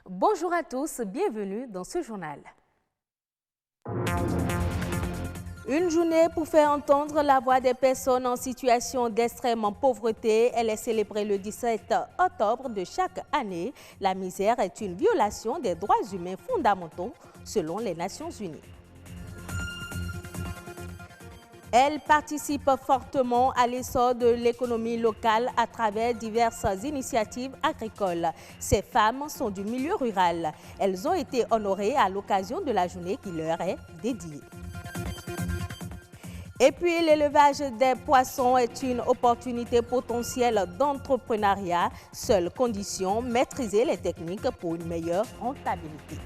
Bonjour à tous, bienvenue dans ce journal. Une journée pour faire entendre la voix des personnes en situation d'extrême pauvreté. Elle est célébrée le 17 octobre de chaque année. La misère est une violation des droits humains fondamentaux selon les Nations Unies. Elle participe fortement à l'essor de l'économie locale à travers diverses initiatives agricoles. Ces femmes sont du milieu rural. Elles ont été honorées à l'occasion de la journée qui leur est dédiée. Et puis, l'élevage des poissons est une opportunité potentielle d'entrepreneuriat. Seule condition, maîtriser les techniques pour une meilleure rentabilité.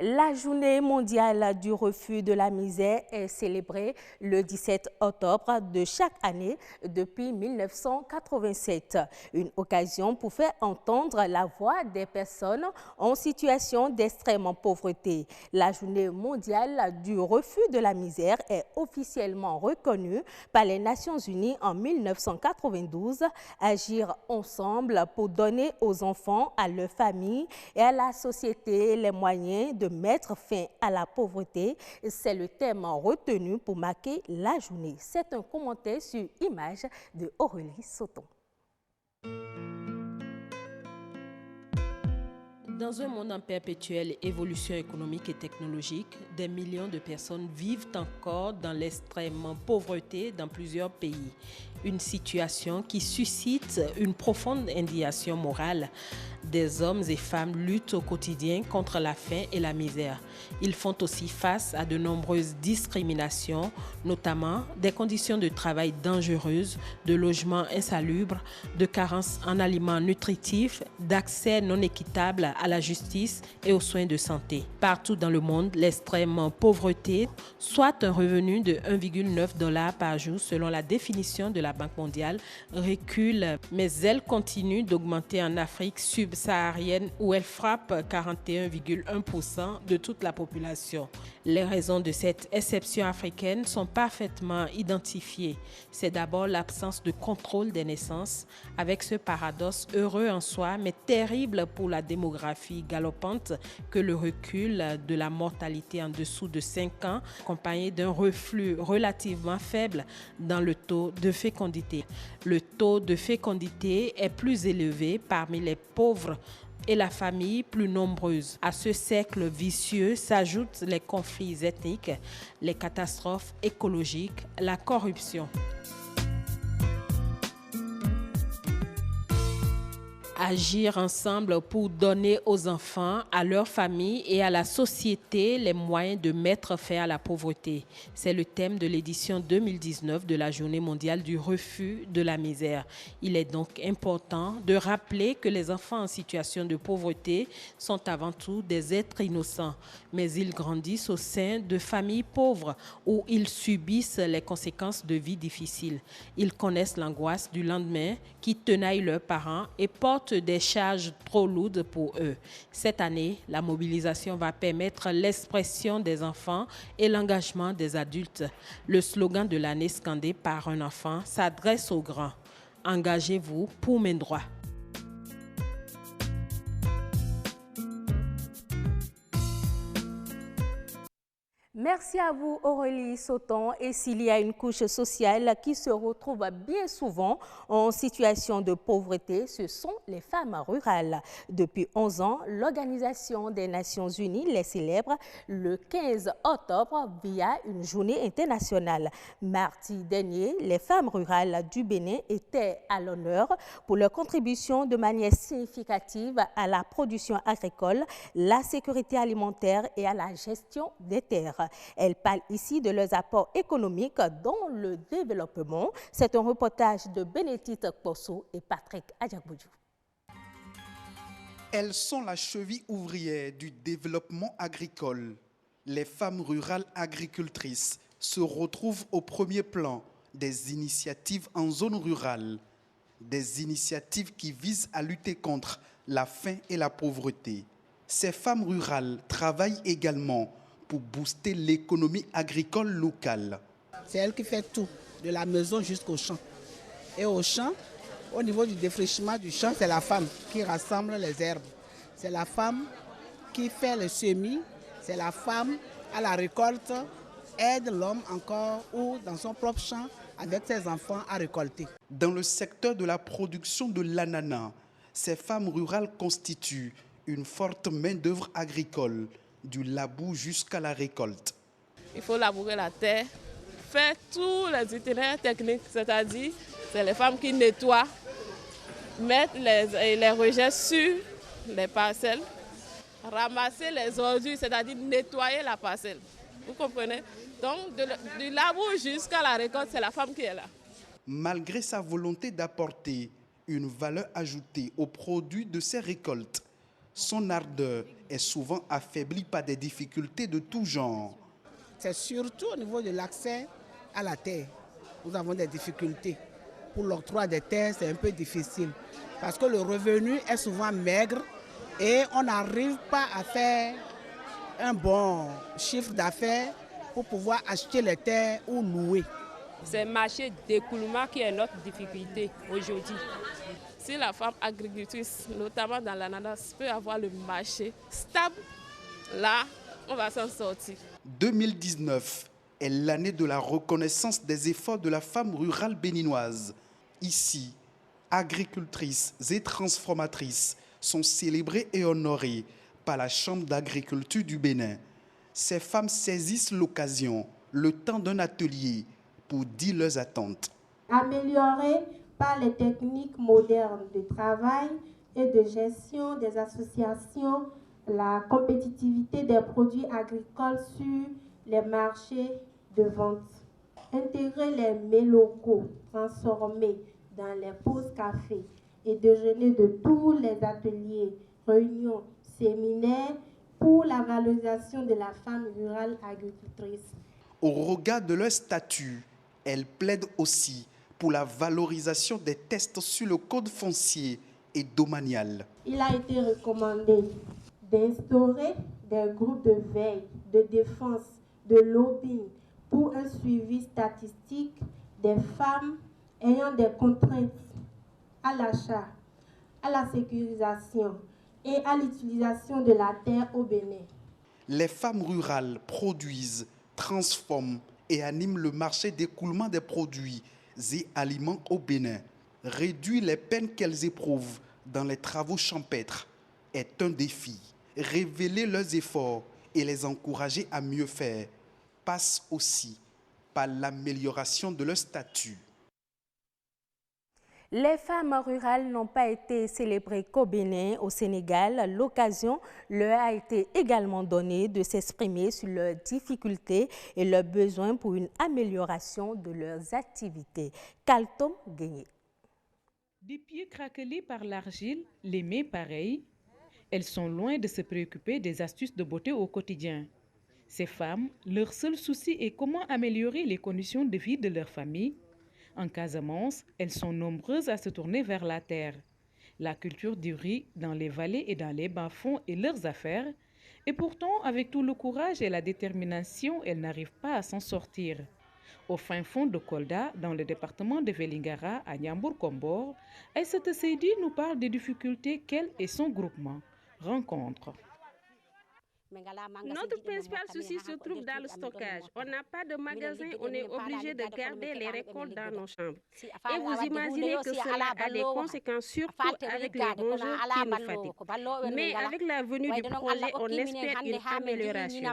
La journée mondiale du refus de la misère est célébrée le 17 octobre de chaque année depuis 1987. Une occasion pour faire entendre la voix des personnes en situation d'extrême pauvreté. La journée mondiale du refus de la misère est officiellement reconnue par les Nations Unies en 1992. Agir ensemble pour donner aux enfants, à leurs familles et à la société les moyens de mettre fin à la pauvreté, c'est le thème retenu pour marquer la journée. C'est un commentaire sur image de Aurélie Sauton. Dans un monde en perpétuelle évolution économique et technologique, des millions de personnes vivent encore dans l'extrême pauvreté dans plusieurs pays. Une situation qui suscite une profonde indignation morale. Des hommes et femmes luttent au quotidien contre la faim et la misère. Ils font aussi face à de nombreuses discriminations, notamment des conditions de travail dangereuses, de logements insalubres, de carences en aliments nutritifs, d'accès non équitable à la justice et aux soins de santé. Partout dans le monde, l'extrême pauvreté, soit un revenu de 1,9 $ par jour selon la définition de la Banque mondiale, recule, mais elle continue d'augmenter en Afrique subsaharienne où elle frappe 41,1% de toute la population. Les raisons de cette exception africaine sont parfaitement identifiées. C'est d'abord l'absence de contrôle des naissances, avec ce paradoxe heureux en soi, mais terrible pour la démographie galopante que le recul de la mortalité en dessous de 5 ans, accompagné d'un reflux relativement faible dans le taux de fécondité. Le taux de fécondité est plus élevé parmi les pauvres et la famille plus nombreuse. À ce cercle vicieux s'ajoutent les conflits ethniques, les catastrophes écologiques, la corruption. Agir ensemble pour donner aux enfants, à leurs familles et à la société les moyens de mettre fin à la pauvreté. C'est le thème de l'édition 2019 de la Journée mondiale du refus de la misère. Il est donc important de rappeler que les enfants en situation de pauvreté sont avant tout des êtres innocents, mais ils grandissent au sein de familles pauvres où ils subissent les conséquences de vie difficiles. Ils connaissent l'angoisse du lendemain qui tenaille leurs parents et portent des charges trop lourdes pour eux. Cette année, la mobilisation va permettre l'expression des enfants et l'engagement des adultes. Le slogan de l'année scandé par un enfant s'adresse aux grands. Engagez-vous pour mes droits. Merci à vous Aurélie Sauton. Et s'il y a une couche sociale qui se retrouve bien souvent en situation de pauvreté, ce sont les femmes rurales. Depuis 11 ans, l'Organisation des Nations Unies les célèbre le 15 octobre via une journée internationale. Mardi dernier, les femmes rurales du Bénin étaient à l'honneur pour leur contribution de manière significative à la production agricole, la sécurité alimentaire et à la gestion des terres. Elles parlent ici de leurs apports économiques dans le développement. C'est un reportage de Bénédicte Posso et Patrick Adjagboudjou. Elles sont la cheville ouvrière du développement agricole. Les femmes rurales agricultrices se retrouvent au premier plan des initiatives en zone rurale. Des initiatives qui visent à lutter contre la faim et la pauvreté. Ces femmes rurales travaillent également pour booster l'économie agricole locale. C'est elle qui fait tout, de la maison jusqu'au champ. Et au champ, au niveau du défrichement du champ, c'est la femme qui rassemble les herbes. C'est la femme qui fait le semis, c'est la femme à la récolte, aide l'homme encore ou dans son propre champ avec ses enfants à récolter. Dans le secteur de la production de l'ananas, ces femmes rurales constituent une forte main-d'œuvre agricole, du labour jusqu'à la récolte. Il faut labourer la terre, faire tous les itinéraires techniques, c'est-à-dire c'est les femmes qui nettoient, mettent les rejets sur les parcelles, ramasser les ordures, c'est-à-dire nettoyer la parcelle. Vous comprenez? Donc du labour jusqu'à la récolte, c'est la femme qui est là. Malgré sa volonté d'apporter une valeur ajoutée aux produits de ses récoltes, son ardeur est souvent affaiblie par des difficultés de tout genre. C'est surtout au niveau de l'accès à la terre. Nous avons des difficultés. Pour l'octroi des terres, c'est un peu difficile parce que le revenu est souvent maigre et on n'arrive pas à faire un bon chiffre d'affaires pour pouvoir acheter les terres ou louer. C'est le marché d'écoulement qui est notre difficulté aujourd'hui. Si la femme agricultrice, notamment dans l'ananas, peut avoir le marché stable, là, on va s'en sortir. 2019 est l'année de la reconnaissance des efforts de la femme rurale béninoise. Ici, agricultrices et transformatrices sont célébrées et honorées par la Chambre d'agriculture du Bénin. Ces femmes saisissent l'occasion, le temps d'un atelier, pour dire leurs attentes. Améliorer par les techniques modernes de travail et de gestion des associations la compétitivité des produits agricoles sur les marchés de vente. Intégrer les mets locaux transformés dans les pauses café et déjeuner de tous les ateliers, réunions, séminaires pour la valorisation de la femme rurale agricultrice. Au regard de leur statut, elles plaident aussi pour la valorisation des tests sur le code foncier et domanial. Il a été recommandé d'instaurer des groupes de veille, de défense, de lobbying pour un suivi statistique des femmes ayant des contraintes à l'achat, à la sécurisation et à l'utilisation de la terre au Bénin. Les femmes rurales produisent, transforment et animent le marché d'écoulement des produits et aliments au Bénin. Réduire les peines qu'elles éprouvent dans les travaux champêtres est un défi. Révéler leurs efforts et les encourager à mieux faire passe aussi par l'amélioration de leur statut. Les femmes rurales n'ont pas été célébrées qu'au Bénin, au Sénégal. L'occasion leur a été également donnée de s'exprimer sur leurs difficultés et leurs besoins pour une amélioration de leurs activités. Kaltom Guéné. Des pieds craquelés par l'argile, les mains pareilles, elles sont loin de se préoccuper des astuces de beauté au quotidien. Ces femmes, leur seul souci est comment améliorer les conditions de vie de leur famille. En Casamance, elles sont nombreuses à se tourner vers la terre. La culture du riz dans les vallées et dans les bas-fonds est leurs affaires. Et pourtant, avec tout le courage et la détermination, elles n'arrivent pas à s'en sortir. Au fin fond de Kolda, dans le département de Vélingara, à Nyambour-Kombor, Aïssata Seydi nous parle des difficultés qu'elle et son groupement rencontrent. Notre principal souci se trouve dans le stockage. On n'a pas de magasin, on est obligé de garder les récoltes dans nos chambres. Et vous imaginez que cela a des conséquences, surtout avec les rongeurs qui nous fatiguent. Mais avec la venue du projet, on espère une amélioration.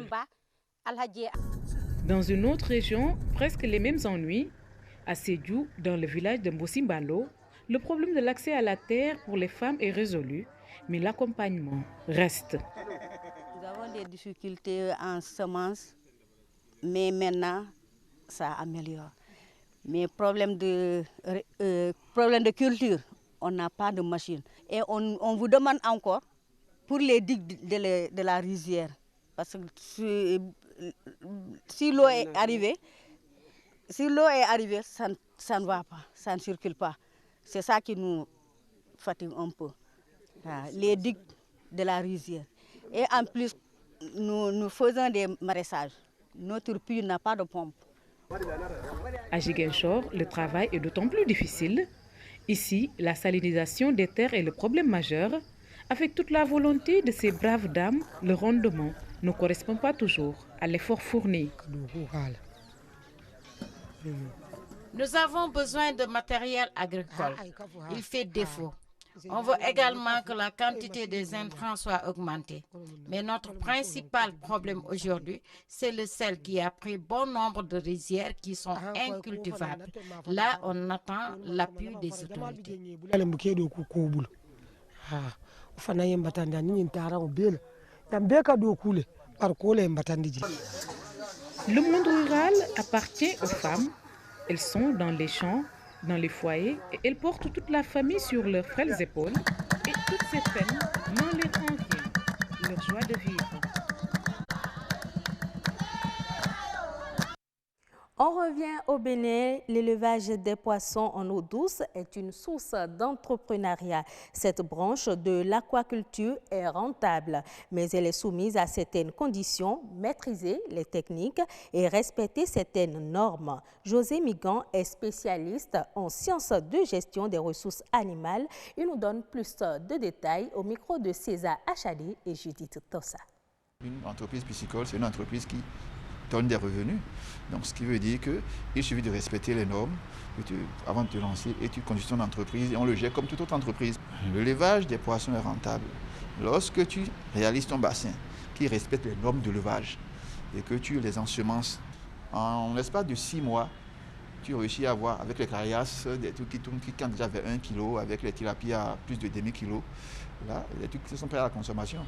Dans une autre région, presque les mêmes ennuis. À Sédhiou, dans le village de Mbosimbalo, le problème de l'accès à la terre pour les femmes est résolu, mais l'accompagnement reste. Nous avons des difficultés en semences, mais maintenant, ça améliore. Mais problème de culture, on n'a pas de machine. Et on vous demande encore pour les digues de la rizière, parce que si l'eau est arrivée, ça ne va pas, ça ne circule pas. C'est ça qui nous fatigue un peu. Les digues de la rizière. Et en plus, nous faisons des maraîchages. Notre puits n'a pas de pompe. À Ziguinchor, le travail est d'autant plus difficile. Ici, la salinisation des terres est le problème majeur. Avec toute la volonté de ces braves dames, le rendement ne correspond pas toujours à l'effort fourni. Nous avons besoin de matériel agricole. Il fait défaut. On veut également que la quantité des intrants soit augmentée. Mais notre principal problème aujourd'hui, c'est le sel qui a pris bon nombre de rizières qui sont incultivables. Là, on attend l'appui des autorités. Le monde rural appartient aux femmes. Elles sont dans les champs, dans les foyers, et elles portent toute la famille sur leurs frêles épaules. Et toutes ces peines n'en leur envient leur joie de vivre. On revient au Bénin. L'élevage des poissons en eau douce est une source d'entrepreneuriat. Cette branche de l'aquaculture est rentable, mais elle est soumise à certaines conditions, maîtriser les techniques et respecter certaines normes. José Migan est spécialiste en sciences de gestion des ressources animales. Il nous donne plus de détails au micro de César Achadi et Judith Tossa. Une entreprise piscicole, c'est une entreprise qui donne des revenus. Donc, ce qui veut dire qu'il suffit de respecter les normes avant de te lancer et tu conduis ton entreprise et on le gère comme toute autre entreprise. L'élevage des poissons est rentable. Lorsque tu réalises ton bassin qui respecte les normes de levage et que tu les ensemences, en l'espace de 6 mois, tu réussis à avoir avec les carias des trucs qui tournent, qui cantent déjà vers 1 kg, avec les tilapies à plus de demi-kilo. Là, les trucs qui sont prêts à la consommation.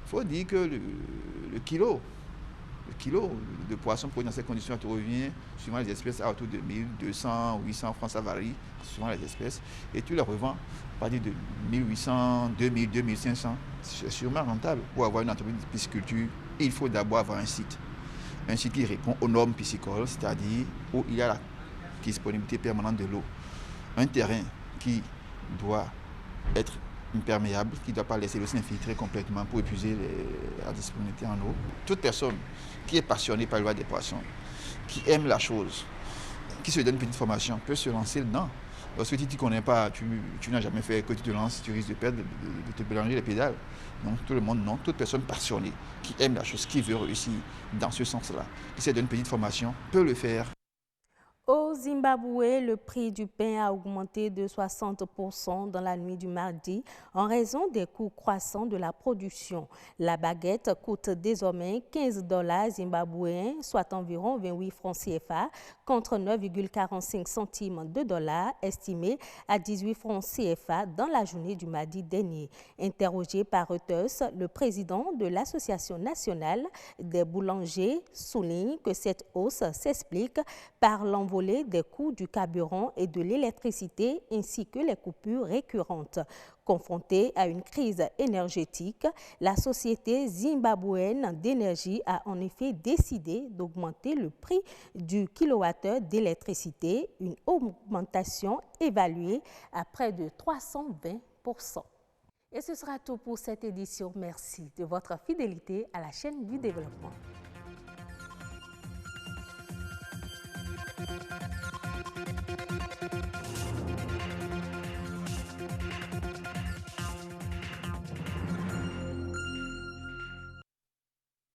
Il faut dire que le kilo de poisson produit dans ces conditions te revient, suivant les espèces, à autour de 1200, 800 francs, ça varie, suivant les espèces. Et tu les revends à partir de 1800, 2000, 2500. C'est sûrement rentable. Pour avoir une entreprise de pisciculture, il faut d'abord avoir un site qui répond aux normes piscicoles, c'est-à-dire où il y a la disponibilité permanente de l'eau. Un terrain qui doit être imperméable, qui ne doit pas laisser l'eau s'infiltrer complètement pour épuiser la disponibilité en eau. Toute personne qui est passionnée par l'élevage des poissons, qui aime la chose, qui se donne une petite formation, peut se lancer dedans. Lorsque tu ne t'y connais pas, tu n'as jamais fait, que tu te lances, tu risques de perdre, de te mélanger les pédales. Donc tout le monde, non. Toute personne passionnée, qui aime la chose, qui veut réussir dans ce sens-là, qui se donne une petite formation, peut le faire. Au Zimbabwe, le prix du pain a augmenté de 60% dans la nuit du mardi en raison des coûts croissants de la production. La baguette coûte désormais $15 zimbabwéens, soit environ 28 francs CFA, contre 9,45 centimes de dollars, estimés à 18 francs CFA dans la journée du mardi dernier. Interrogé par Reuters, le président de l'Association nationale des boulangers souligne que cette hausse s'explique par l'envoi des coûts du carburant et de l'électricité ainsi que les coupures récurrentes. Confrontée à une crise énergétique, la société zimbabwéenne d'énergie a en effet décidé d'augmenter le prix du kilowattheure d'électricité, une augmentation évaluée à près de 320%. Et ce sera tout pour cette édition. Merci de votre fidélité à la chaîne du développement.